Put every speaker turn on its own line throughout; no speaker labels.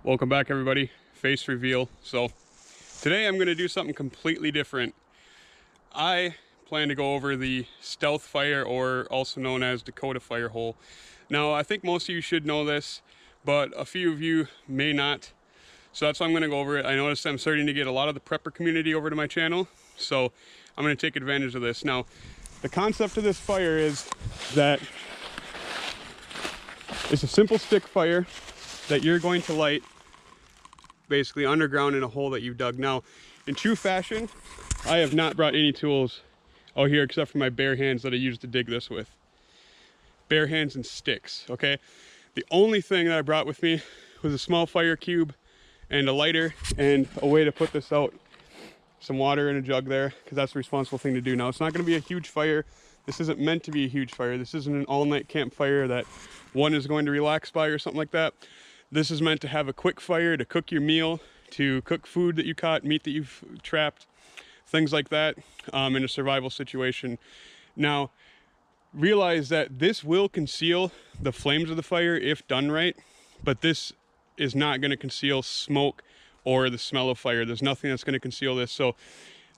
Welcome back, everybody. Face reveal. So today I'm going to do something completely different. I plan to go over the stealth fire, or also known as Dakota fire hole. Now I think most of you should know this, but a few of you may not. So that's why I'm going to go over it. I noticed I'm starting to get a lot of the prepper community over to my channel, so I'm going to take advantage of this. Now the concept of this fire is that it's a simple stick fire that you're going to light basically underground in a hole that you've dug. Now, in true fashion, I have not brought any tools out here except for my bare hands that I used to dig this with. Bare hands and sticks, okay? The only thing that I brought with me was a small fire cube and a lighter and a way to put this out. Some water in a jug there, because that's the responsible thing to do. Now, it's not going to be a huge fire. This isn't meant to be a huge fire. This isn't an all-night campfire that one is going to relax by or something like that. This is meant to have a quick fire to cook your meal, to cook food that you caught, meat that you've trapped, things like that, in a survival situation. Now, realize that this will conceal the flames of the fire if done right, but this is not going to conceal smoke or the smell of fire. There's nothing that's going to conceal this. So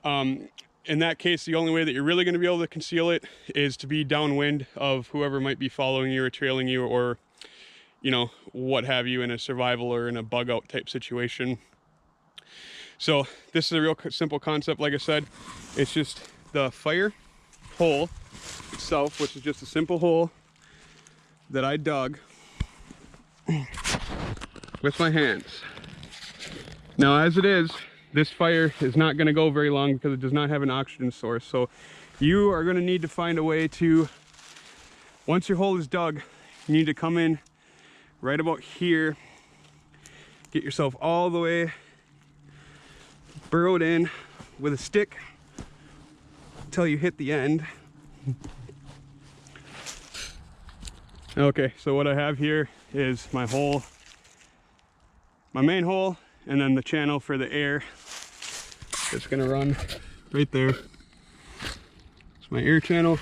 in that case, the only way that you're really going to be able to conceal it is to be downwind of whoever might be following you or trailing you, or you know, what have you, in a survival or in a bug out type situation. So this is a real simple concept. Like I said, it's just the fire hole itself, which is just a simple hole that I dug with my hands. Now, as it is, this fire is not going to go very long because it does not have an oxygen source. So you are going to need to find a way to, once your hole is dug, you need to come in right about here, get yourself all the way burrowed in with a stick until you hit the end. Okay, so what I have here is my hole, my main hole, and then the channel for the air that's gonna run right there. It's my air channel,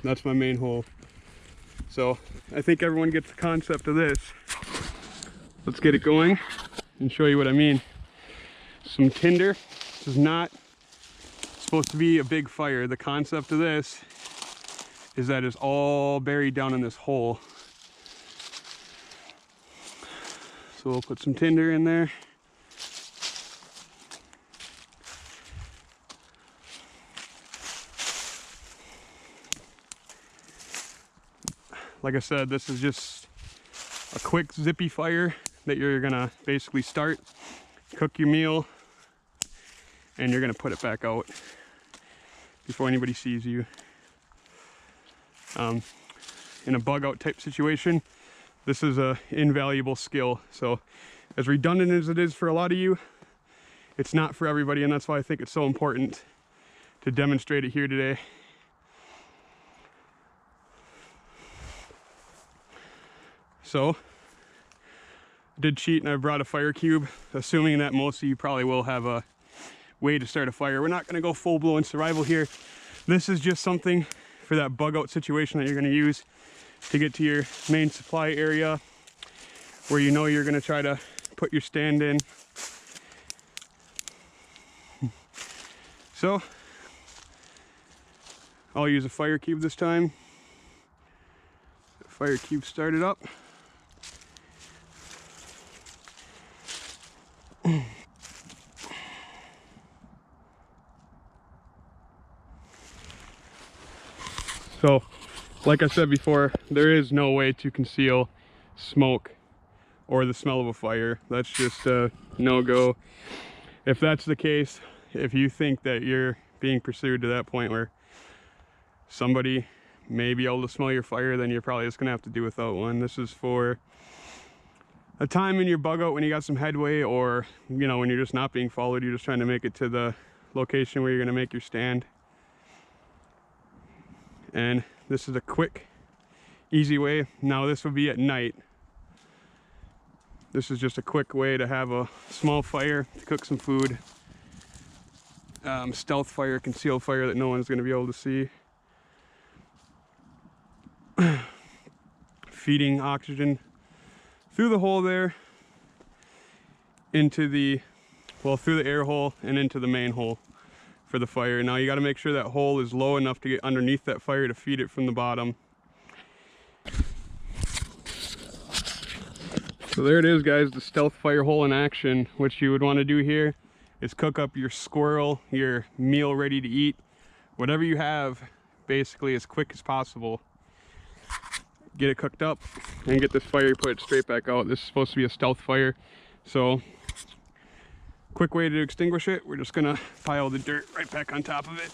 that's my main hole. So I think everyone gets the concept of this. Let's get it going and show you what I mean. Some tinder. This is not supposed to be a big fire. The concept of this is that it's all buried down in this hole. So we'll put some tinder in there. Like I said, this is just a quick zippy fire that you're gonna basically start, cook your meal, and you're gonna put it back out before anybody sees you. In a bug out type situation, this is a invaluable skill. So as redundant as it is for a lot of you, it's not for everybody, and that's why I think it's so important to demonstrate it here today. So I did cheat and I brought a fire cube, assuming that most of you probably will have a way to start a fire. We're not going to go full-blown survival here. This is just something for that bug out situation that you're going to use to get to your main supply area where you know you're going to try to put your stand in. So I'll use a fire cube this time. The fire cube started up. So, like I said before, there is no way to conceal smoke or the smell of a fire. That's just a no-go. If that's the case, if you think that you're being pursued to that point where somebody may be able to smell your fire, then you're probably just gonna have to do without one. This is for a time in your bug out when you got some headway, or you know, when you're just not being followed, you're just trying to make it to the location where you're gonna make your stand. And this is a quick, easy way. Now this would be at night. This is just a quick way to have a small fire to cook some food. Stealth fire, concealed fire that no one's gonna be able to see. Feeding oxygen through the hole there into the, well, through the air hole and into the main hole for the fire. Now you got to make sure that hole is low enough to get underneath that fire to feed it from the bottom. So there it is, guys, the stealth fire hole in action. What you would want to do here is cook up your squirrel, your meal ready to eat, whatever you have, basically as quick as possible. Get it cooked up and get this fire, put it straight back out. This is supposed to be a stealth fire, so quick way to extinguish it, we're just gonna pile the dirt right back on top of it.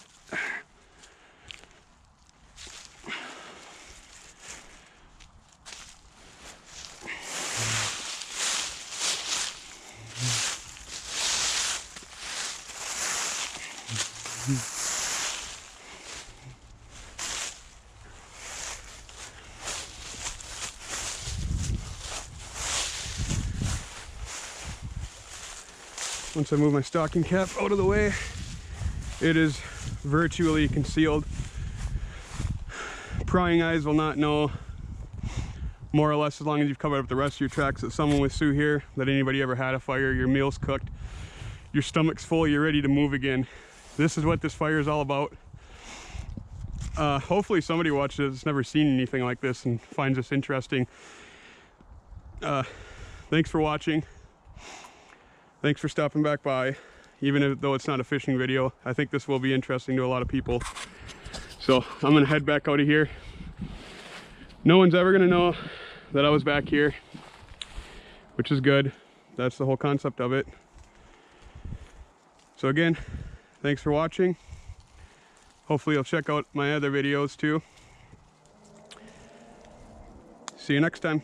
Once I move my stocking cap out of the way, it is virtually concealed. Prying eyes will not know, more or less, as long as you've covered up the rest of your tracks, that someone was through here, that anybody ever had a fire, your meal's cooked, your stomach's full, you're ready to move again. This is what this fire is all about. Hopefully somebody watches this, has never seen anything like this and finds this interesting. Thanks for watching. Thanks for stopping back by, even though it's not a fishing video. I think this will be interesting to a lot of people. So I'm gonna head back out of here. No one's ever gonna know that I was back here, which is good. That's the whole concept of it. So again, thanks for watching. Hopefully you'll check out my other videos too. See you next time.